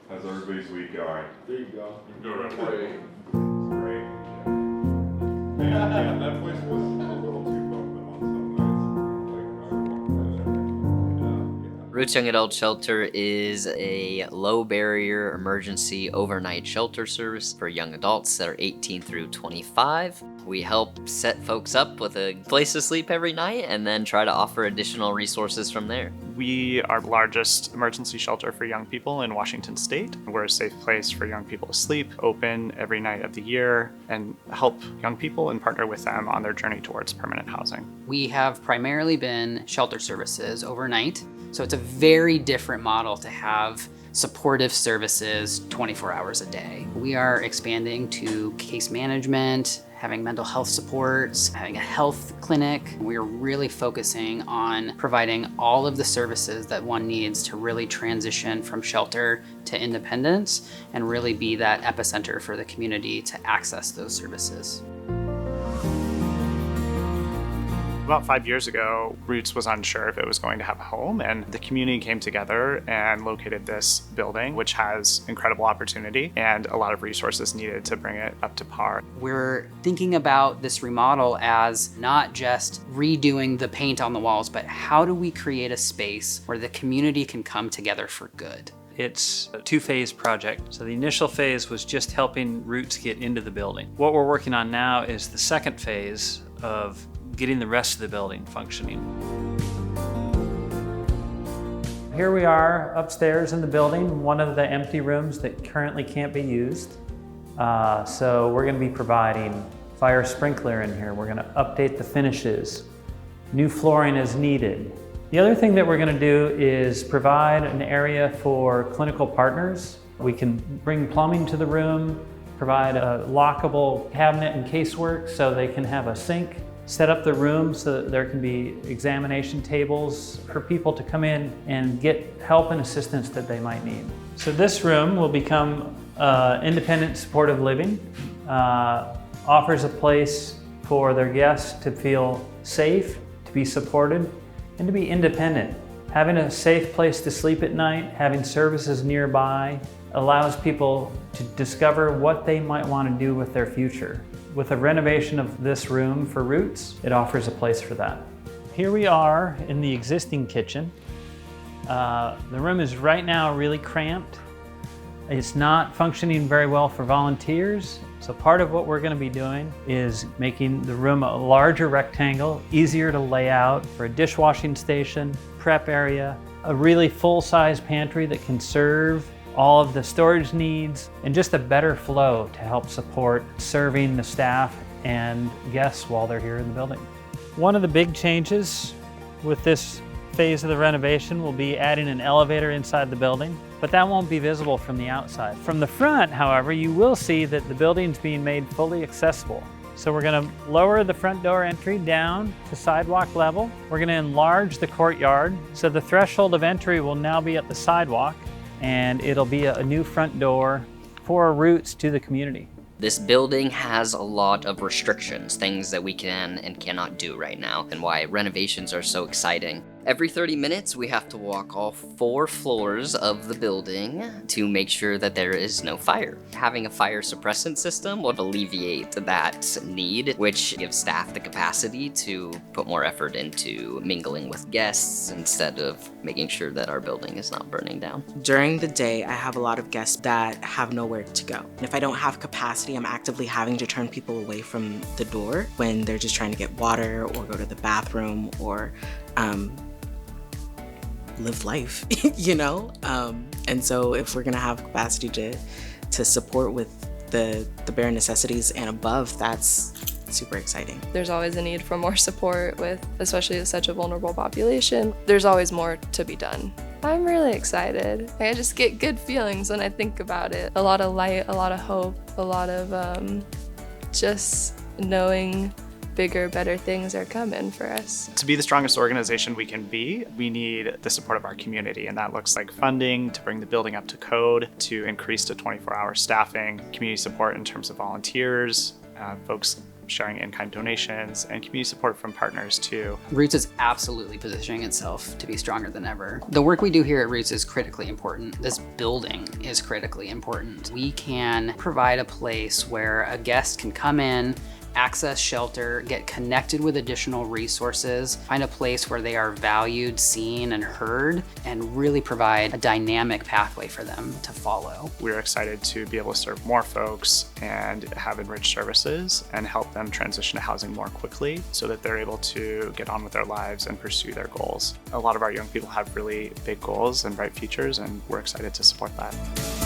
How's everybody's week going? There you go. You're doing Great. great. Yeah, that place was a little too bumping on some nights. Roots Young Adult Shelter is a low barrier emergency overnight shelter service for young adults that are 18 through 25. We help set folks up with a place to sleep every night and then try to offer additional resources from there. We are the largest emergency shelter for young people in Washington State. We're a safe place for young people to sleep, open every night of the year, and help young people and partner with them on their journey towards permanent housing. We have primarily been shelter services overnight, so it's a very different model to have supportive services 24 hours a day. We are expanding to case management, having mental health supports, having a health clinic. We're really focusing on providing all of the services that one needs to really transition from shelter to independence and really be that epicenter for the community to access those services. About 5 years ago, Roots was unsure if it was going to have a home, and the community came together and located this building, which has incredible opportunity and a lot of resources needed to bring it up to par. We're thinking about this remodel as not just redoing the paint on the walls, but how do we create a space where the community can come together for good? It's a two-phase project. So the initial phase was just helping Roots get into the building. What we're working on now is the second phase of getting the rest of the building functioning. Here we are upstairs in the building, one of the empty rooms that currently can't be used. So we're going to be providing fire sprinkler in here. We're going to update the finishes. New flooring is needed. The other thing that we're going to do is provide an area for clinical partners. We can bring plumbing to the room, provide a lockable cabinet and casework so they can have a sink. Set up the room so that there can be examination tables for people to come in and get help and assistance that they might need. So this room will become independent supportive living, offers a place for their guests to feel safe, to be supported, and to be independent. Having a safe place to sleep at night, having services nearby, allows people to discover what they might want to do with their future. With a renovation of this room for Roots, it offers a place for that. Here we are in the existing kitchen. The room is right now really cramped. It's not functioning very well for volunteers. So part of what we're going to be doing is making the room a larger rectangle, easier to lay out for a dishwashing station, prep area, a really full-size pantry that can serve all of the storage needs, and just a better flow to help support serving the staff and guests while they're here in the building. One of the big changes with this phase of the renovation will be adding an elevator inside the building, but that won't be visible from the outside. From the front, however, you will see that the building's being made fully accessible. So we're going to lower the front door entry down to sidewalk level. We're going to enlarge the courtyard, so the threshold of entry will now be at the sidewalk, and it'll be a new front door for Roots to the community. This building has a lot of restrictions, things that we can and cannot do right now, and why renovations are so exciting. Every 30 minutes, we have to walk all 4 floors of the building to make sure that there is no fire. Having a fire suppressant system will alleviate that need, which gives staff the capacity to put more effort into mingling with guests instead of making sure that our building is not burning down. During the day, I have a lot of guests that have nowhere to go. And if I don't have capacity, I'm actively having to turn people away from the door when they're just trying to get water or go to the bathroom or live life, you know? And so if we're gonna have capacity to support with the bare necessities and above, that's super exciting. There's always a need for more support with, especially such a vulnerable population. There's always more to be done. I'm really excited. I just get good feelings when I think about it. A lot of light, a lot of hope, a lot of just knowing bigger, better things are coming for us. To be the strongest organization we can be, we need the support of our community, and that looks like funding to bring the building up to code, to increase to 24-hour staffing, community support in terms of volunteers, folks sharing in-kind donations, and community support from partners too. Roots is absolutely positioning itself to be stronger than ever. The work we do here at Roots is critically important. This building is critically important. We can provide a place where a guest can come in, access shelter, get connected with additional resources, find a place where they are valued, seen, and heard, and really provide a dynamic pathway for them to follow. We're excited to be able to serve more folks and have enriched services and help them transition to housing more quickly so that they're able to get on with their lives and pursue their goals. A lot of our young people have really big goals and bright futures, and we're excited to support that.